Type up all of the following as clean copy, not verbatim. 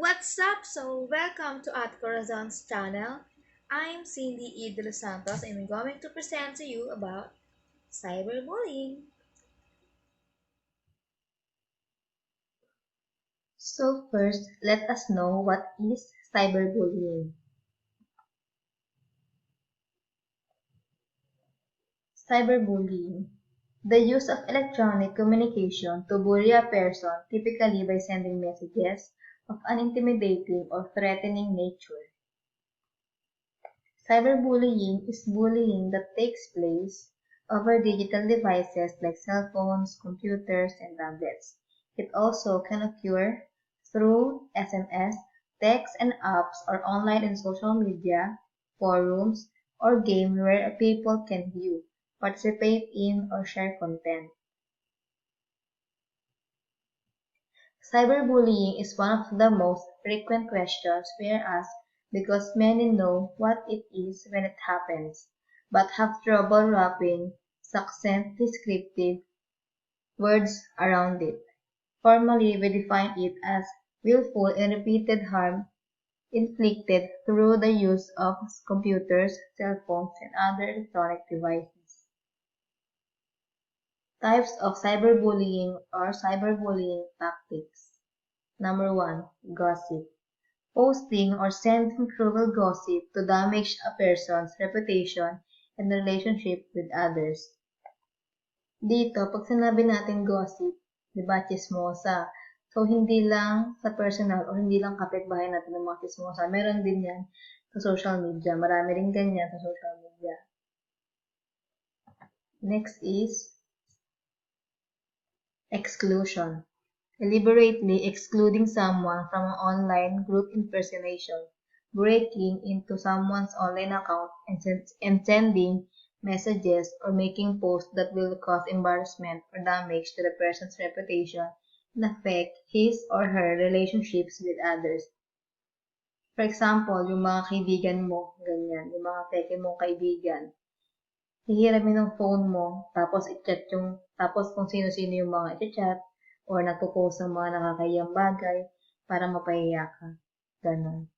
What's up? Welcome to At Corazon's channel. I'm Cindy E. De Los Santos and I'm going to present to you about cyberbullying. So first, let us know what is cyberbullying. Cyberbullying. The use of electronic communication to bully a person, typically by sending messages of an intimidating or threatening nature. Cyberbullying is bullying that takes place over digital devices like cell phones, computers, and tablets. It also can occur through SMS, text and apps, or online and social media, forums, or games where people can view, participate in, or share content. Cyberbullying is one of the most frequent questions we are asked because many know what it is when it happens, but have trouble wrapping succinct descriptive words around it. Formally, we define it as willful and repeated harm inflicted through the use of computers, cell phones, and other electronic devices. Types of cyberbullying or cyberbullying tactics. Number 1. Gossip. Posting or sending cruel gossip to damage a person's reputation and relationship with others. Dito, pag sinabi natin gossip, di ba, chismosa. So, hindi lang sa personal o hindi lang kapitbahay natin ng mga chismosa. Meron din yan sa social media. Marami rin ganyan sa social media. Next is exclusion. Deliberately excluding someone from an online group impersonation, breaking into someone's online account and sending messages or making posts that will cause embarrassment or damage to the person's reputation and affect his or her relationships with others. For example, yung mga kaibigan mo, ganyan, yung mga peke mong kaibigan. Hihiramin ng phone mo, tapos tapos kung sino-sino yung mga i-chat, or nagpo-post ng mga nakakayang bagay para mapahiya ka. Ganon.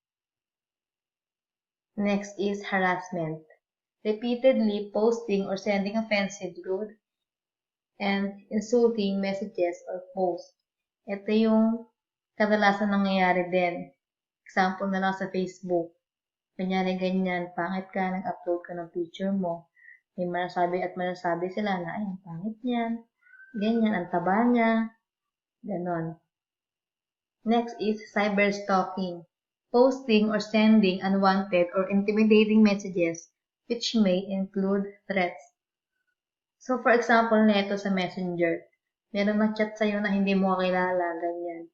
Next is harassment. Repeatedly posting or sending offensive, rude, and insulting messages or posts. Ito yung kadalasan nangyayari din. Example na lang sa Facebook. Kunyari ganyan, pangit ka, nag-upload ka ng picture mo. May manasabi sila na, ay, ang pangit niyan. Ganyan, ang taba niya. Ganon. Next is cyberstalking. Posting or sending unwanted or intimidating messages which may include threats. So, for example, neto sa Messenger, meron mag-chat sa'yo na hindi mo kakilala, ganyan.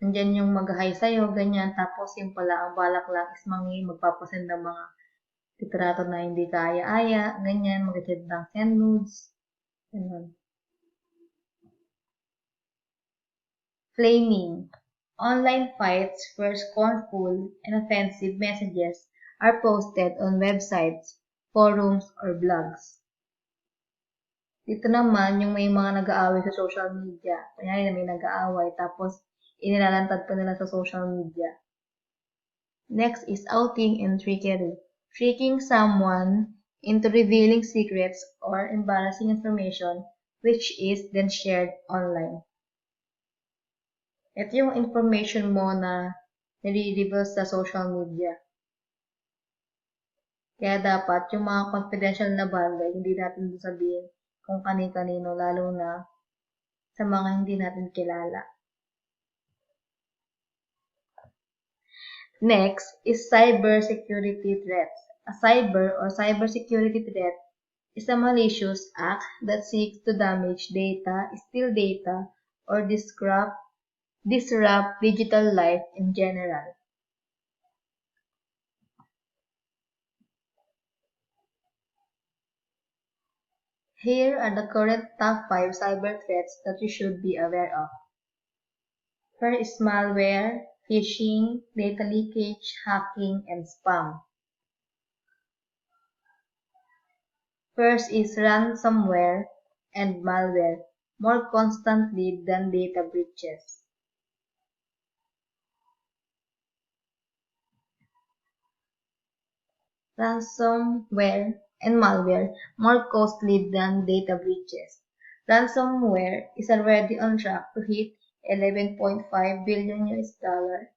Nandyan yung mag-hi sa'yo, ganyan, tapos yung pala, ang balak lang is magpapasend ng mga litrato na hindi kaya-aya, ganyan, mag-chat ng send nudes, ganun. Flaming. Online fights where scornful and offensive messages are posted on websites, forums, or blogs. Dito naman, yung may mga nag-aaway sa social media. Kunyari na may nag-aaway, tapos inilalantad pa nila sa social media. Next is outing and trickery. Tricking someone into revealing secrets or embarrassing information which is then shared online. Ito yung information mo na nire-reveal sa social media. Kaya dapat yung mga confidential na bagay, hindi natin sabihin kung kani-kanino, lalo na sa mga hindi natin kilala. Next is cybersecurity threats. A cyber or cybersecurity threat is a malicious act that seeks to damage data, steal data, or disrupt digital life in general. Here are the current top 5 cyber threats that you should be aware of. First is malware, phishing, data leakage, hacking, and spam. First is ransomware and malware, more constantly than data breaches. Ransomware and malware more costly than data breaches. Ransomware is already on track to hit 11.5 billion US dollar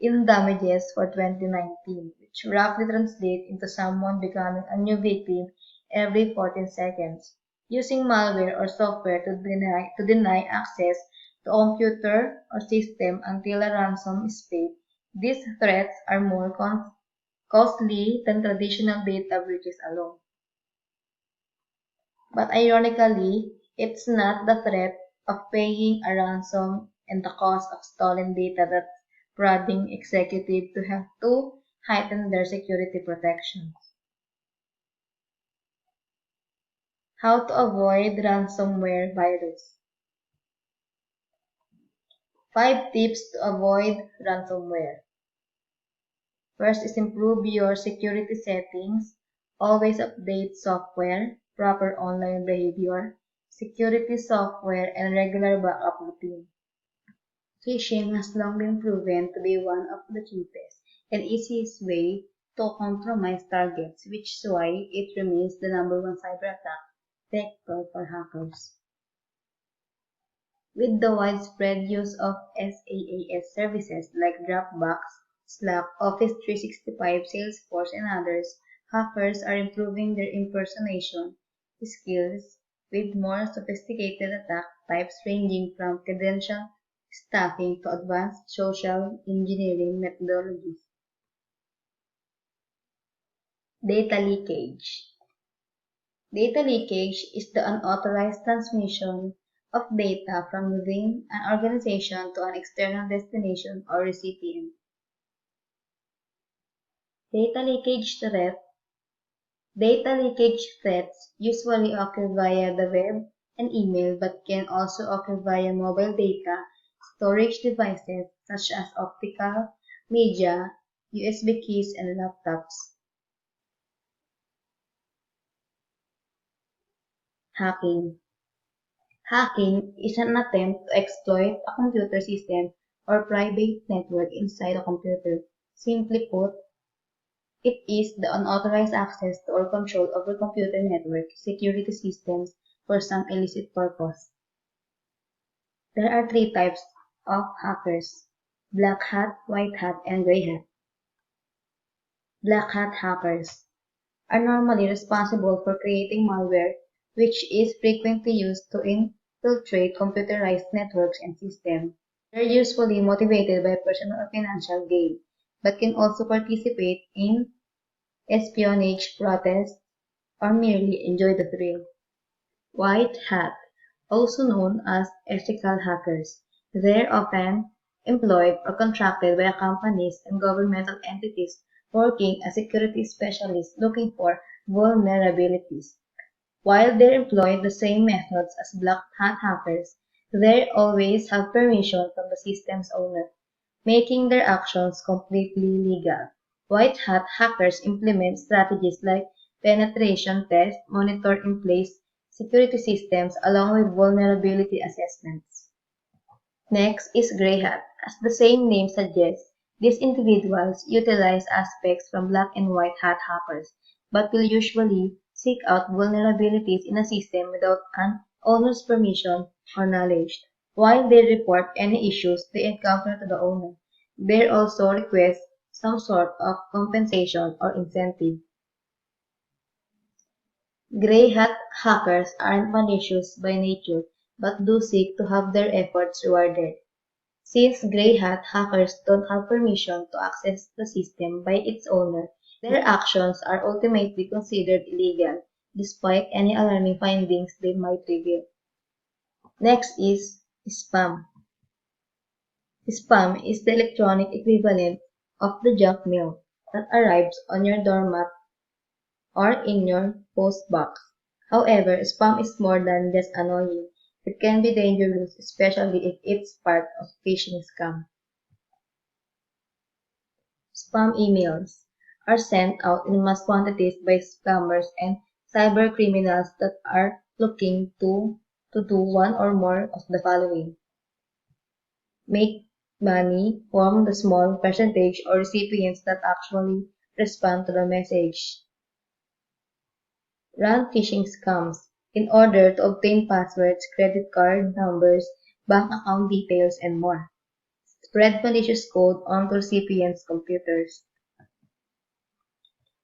in damages for 2019, which roughly translates into someone becoming a new victim every 14 seconds. Using malware or software to deny access to a computer or system until a ransom is paid, these threats are more costly than traditional data breaches alone. But ironically, it's not the threat of paying a ransom and the cost of stolen data that's prodding executives to have to heighten their security protections. How to avoid ransomware virus. 5 tips to avoid ransomware. First is improve your security settings. Always update software, proper online behavior, security software, and regular backup routine. Phishing has long been proven to be one of the cheapest and easiest way to compromise targets, which is why it remains the number one cyber attack vector for hackers. With the widespread use of SaaS services like Dropbox, Slack, Office 365, Salesforce, and others, hackers are improving their impersonation skills with more sophisticated attack types ranging from credential stuffing to advanced social engineering methodologies. Data leakage. Data leakage is the unauthorized transmission of data from within an organization to an external destination or recipient. Data leakage threat Data leakage threats usually occur via the web and email but can also occur via mobile data storage devices such as optical media, USB keys, and laptops. Hacking Hacking is an attempt to exploit a computer system or private network inside a computer. Simply put, it is the unauthorized access to or control over computer network security systems for some illicit purpose. There are 3 types of hackers: black hat, white hat, and gray hat. Black hat hackers are normally responsible for creating malware, which is frequently used to infiltrate computerized networks and systems. They are usually motivated by personal or financial gain, but can also participate in espionage, protest, or merely enjoy the thrill. White hat, also known as ethical hackers. They're often employed or contracted by companies and governmental entities working as security specialists looking for vulnerabilities. While they employ the same methods as black hat hackers, they always have permission from the system's owner, making their actions completely legal. White hat hackers implement strategies like penetration tests, monitor in place security systems, along with vulnerability assessments. Next is gray hat. As the same name suggests, these individuals utilize aspects from black and white hat hackers, but will usually seek out vulnerabilities in a system without an owner's permission or knowledge. While they report any issues they encounter to the owner, they also request some sort of compensation or incentive. Gray hat hackers aren't malicious by nature, but do seek to have their efforts rewarded. Since gray hat hackers don't have permission to access the system by its owner, their actions are ultimately considered illegal, despite any alarming findings they might reveal. Next is spam. Spam is the electronic equivalent of the junk mail that arrives on your doormat or in your post box. However, spam is more than just annoying. It can be dangerous, especially if it's part of phishing scam. Spam emails are sent out in mass quantities by scammers and cybercriminals that are looking to do one or more of the following: make money from the small percentage or recipients that actually respond to the message. Run phishing scams in order to obtain passwords, credit card numbers, bank account details, and more. Spread malicious code onto recipients' computers.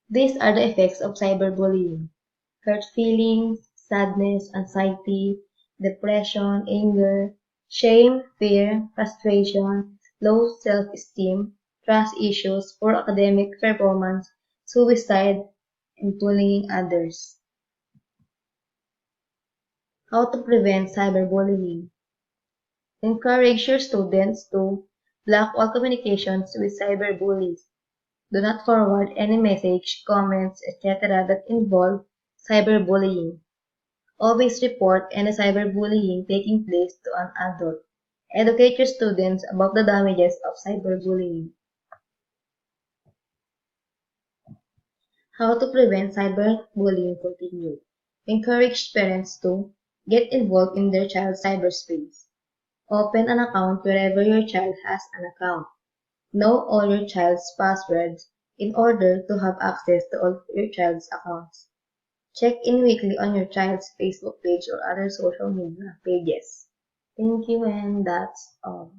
These are the effects of cyberbullying: hurt feelings, sadness, anxiety, depression, anger, shame, fear, frustration, low self-esteem, trust issues, poor academic performance, suicide, and bullying others. How to prevent cyberbullying? Encourage your students to block all communications with cyberbullies. Do not forward any message, comments, etc. that involve cyberbullying. Always report any cyberbullying taking place to an adult. Educate your students about the damages of cyberbullying. How to prevent cyberbullying continue. Encourage parents to get involved in their child's cyberspace. Open an account wherever your child has an account. Know all your child's passwords in order to have access to all your child's accounts. Check in weekly on your child's Facebook page or other social media pages. Thank you, and that's all.